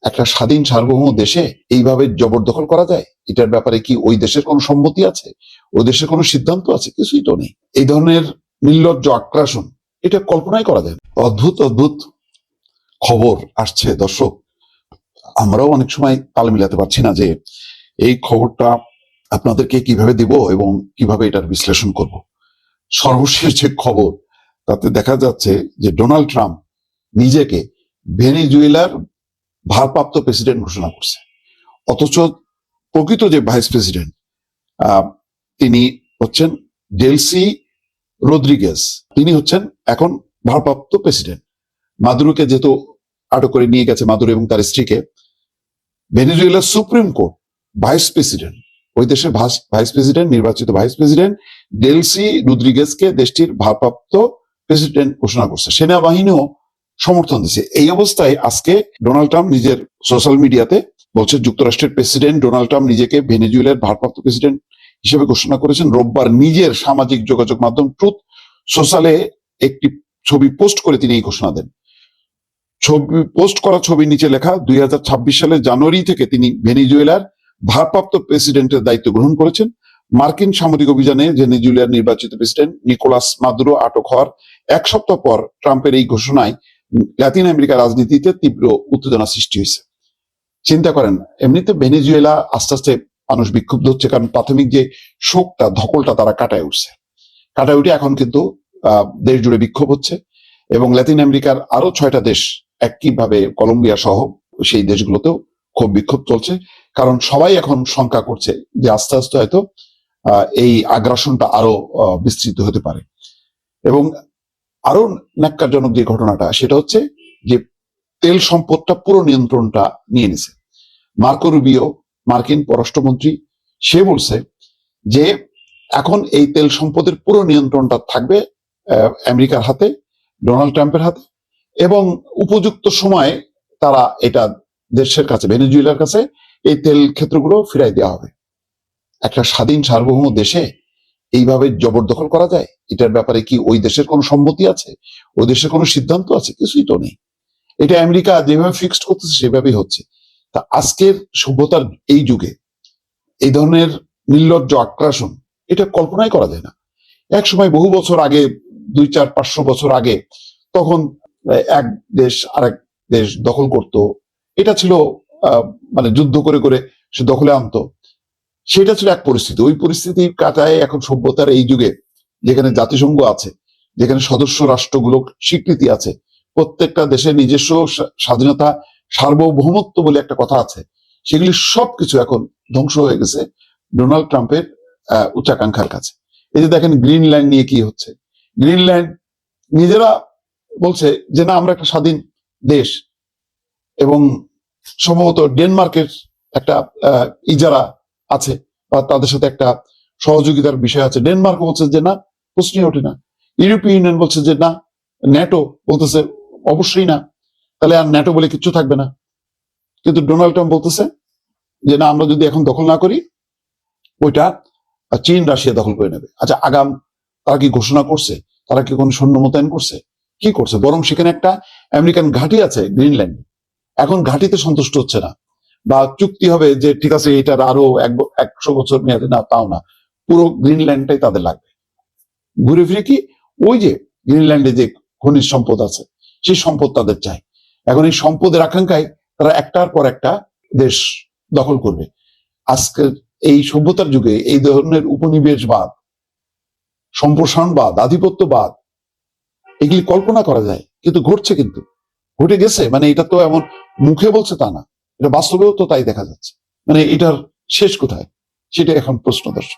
একটা স্বাধীন সার্বভৌম দেশে এইভাবে জবরদখল করা যায়? এটার ব্যাপারে কি ওই দেশের কোনো সম্মতি আছে? ওই দেশের কোনো সিদ্ধান্ত আছে? কিছুই তো নেই। এই ধরনের নির্লজ্জ আগ্রাসন এটা কল্পনাই করা যায় না। অদ্ভুত অদ্ভুত খবর আসছে দর্শক, আমরাও অনেক সময় তাল মিলাতে পারছি না যে এই খবরটা আপনাদেরকে কিভাবে দিব এবং কিভাবে এটার বিশ্লেষণ করব। সর্বশেষ যে খবর তাতে দেখা যাচ্ছে যে ডোনাল্ড ট্রাম্প নিজেকে ভেনেজুয়েলার ভারপ্রাপ্ত প্রেসিডেন্ট ঘোষণা করছে, অথচ প্রকৃত যে ভাইস প্রেসিডেন্ট তিনি হচ্ছেন ডেলসি রদ্রিগেজ, তিনি হচ্ছেন এখন ভারপ্রাপ্ত প্রেসিডেন্ট। মাদুরোকে যেহেতু আটক করে নিয়ে গেছে, মাদুরো এবং তার স্ত্রীকে, ভেনেজুয়েলার সুপ্রিম কোর্ট ভাইস প্রেসিডেন্ট, ওই দেশের ভাইস প্রেসিডেন্ট, নির্বাচিত ভাইস প্রেসিডেন্ট ডেলসি রদ্রিগেজকে দেশটির ভারপ্রাপ্ত প্রেসিডেন্ট ঘোষণা করছে। সেনাবাহিনীও সমর্থন দিচ্ছে। এই অবস্থায় আজকে ডোনাল্ড ট্রাম্প নিজের সোশ্যাল মিডিয়াতে বলছে যুক্তরাষ্ট্রের প্রেসিডেন্ট ডোনাল্ড ট্রাম্প নিজেকে ভেনেজুয়েলার ভারপ্রাপ্ত প্রেসিডেন্ট হিসেবে ঘোষণা করেছেন। রোববার নিজের সামাজিক যোগাযোগ মাধ্যম ট্রুথ সোশ্যালে একটি ছবি পোস্ট করে তিনি এই ঘোষণা দেন। ছবি পোস্ট করা ছবির নিচে লেখা 2026 সালের জানুয়ারি থেকে তিনি ভেনেজুয়েলার ভারপ্রাপ্ত প্রেসিডেন্টের দায়িত্ব গ্রহণ করেছেন। মার্কিন সামরিক অভিযানে ভেনেজুয়েলার নির্বাচিত প্রেসিডেন্ট নিকোলাস মাদুরো আটক হওয়ার এক সপ্তাহ পর ট্রাম্পের এই ঘোষণায় লাতিন আমেরিকার রাজনীতিতে তীব্র উত্তেজনা সৃষ্টি হয়েছে। চিন্তা করেন, এমনিতে ভেনেজুয়েলা আস্তে আস্তে মানুষ বিক্ষুব্ধ হচ্ছে, কারণ প্রাথমিক যে শোকটা ধকলটা তারা কাটায় উঠে এখন কিন্তু দেশ জুড়ে বিক্ষোভ হচ্ছে এবং লাতিন আমেরিকার আরো 6টা দেশ একইভাবে, কলম্বিয়া সহ সেই দেশগুলোতেও খুব বিক্ষোভ চলছে। কারণ সবাই এখন শঙ্কা করছে যে আস্তে আস্তে হয়তো এই আগ্রাসনটা আরো বিস্তৃত হতে পারে। এবং আরো ন্যাক্কারজনক যে ঘটনাটা সেটা হচ্ছে যে তেল সম্পদটা পুরো নিয়ন্ত্রণটা নিয়ে নিছে মার্কো রুবিও, মার্কিন পররাষ্ট্রমন্ত্রী। সে বলছে যে এখন এই তেল সম্পদের পুরো নিয়ন্ত্রণটা থাকবে আমেরিকার হাতে, ডোনাল্ড ট্রাম্পের হাতে, এবং উপযুক্ত সময়ে তারা এটা দেশের কাছে, ভেনেজুয়েলার কাছে এই তেল ক্ষেত্রগুলো ফিরাই দেওয়া হবে। একটা স্বাধীন সার্বভৌম দেশে এইভাবে জবরদখল করা যায়? এটার ব্যাপারে কি ওই দেশের কোনো সম্মতি আছে? ওই দেশের কোনো সিদ্ধান্ত আছে? কিছুই তো নেই। এটা আমেরিকা যেভাবে ফিক্সড করতেছে সেভাবেই হচ্ছে। তা আজকের সভ্যতার এই যুগে এই ধরনের নির্লজ্জ আগ্রাসন এটা কল্পনাই করা যায় না। এক সময় বহু বছর আগে, 200-400-500 বছর আগে, তখন এক দেশ আরেক দেশ দখল করত, এটা ছিল মানে যুদ্ধ করে করে সে দখলে আনতো, সেটা ছিল এক পরিস্থিতি। ওই পরিস্থিতি কাটায় এখন সভ্যতার এই যুগে, যেখানে জাতিসংঘ আছে, যেখানে সদস্য রাষ্ট্রগুলো স্বীকৃতি আছে, প্রত্যেকটা দেশের নিজস্ব স্বাধীনতা, সার্বভৌমত্ব বলে একটা কথা আছে, সেগুলি সবকিছু এখন ধ্বংস হয়ে গেছে ডোনাল্ড ট্রাম্পের উচ্চাকাঙ্ক্ষার কাছে। এই যে দেখেন গ্রিনল্যান্ড নিয়ে কি হচ্ছে। গ্রিনল্যান্ড নিজেরা বলছে যে না, আমরা একটা স্বাধীন দেশ, এবং সম্ভবত ডেনমার্কের একটা ইজারা আছে বা তাদের সাথে একটা সহযোগিতার বিষয় আছে। ডেনমার্ক বলছে যে না, প্রশ্নই ওঠে না। ইউরোপীয় ইউনিয়ন বলছে যে না, ন্যাটো বলতেছে অবশ্যই না, তাহলে আর ন্যাটো বলে কিচ্ছু থাকবে না। কিন্তু ডোনাল্ড ট্রাম্প বলতেছে যে না, আমরা যদি এখন দখল না করি ওইটা চীন রাশিয়া দখল করে নেবে। আচ্ছা, আগাম তারা কি ঘোষণা করছে? তারা কি কোনো সৈন্য মোতায়েন করছে? কি করছে? বরং সেখানে একটা আমেরিকান ঘাঁটি আছে গ্রিনল্যান্ডে, এখন ঘাঁটিতে সন্তুষ্ট হচ্ছে না, বা চুক্তি হবে যে ঠিক আছে এটার আরো 100 বছর মেয়াদে, না, তাও না, পুরো গ্রিনল্যান্ডটাই তাদের লাগবে। ঘুরে ফিরে কি ওই যে গ্রিনল্যান্ডে যে খনিজ সম্পদ আছে সেই সম্পদ তাদের চাই। এখন এই সম্পদের আকাঙ্ক্ষায় তারা একটার পর একটা দেশ দখল করবে। আজকের এই সভ্যতার যুগে এই ধরনের উপনিবেশবাদ, সম্প্রসারণবাদ, আধিপত্যবাদ, এগুলি কল্পনা করা যায়, কিন্তু ঘটছে, কিন্তু ঘটে গেছে। মানে এটা তো এমন মুখে বলছে তা না, এটা বাস্তবেও তো তাই দেখা যাচ্ছে। মানে এটার শেষ কোথায় সেটা এখন প্রশ্ন, দর্শক।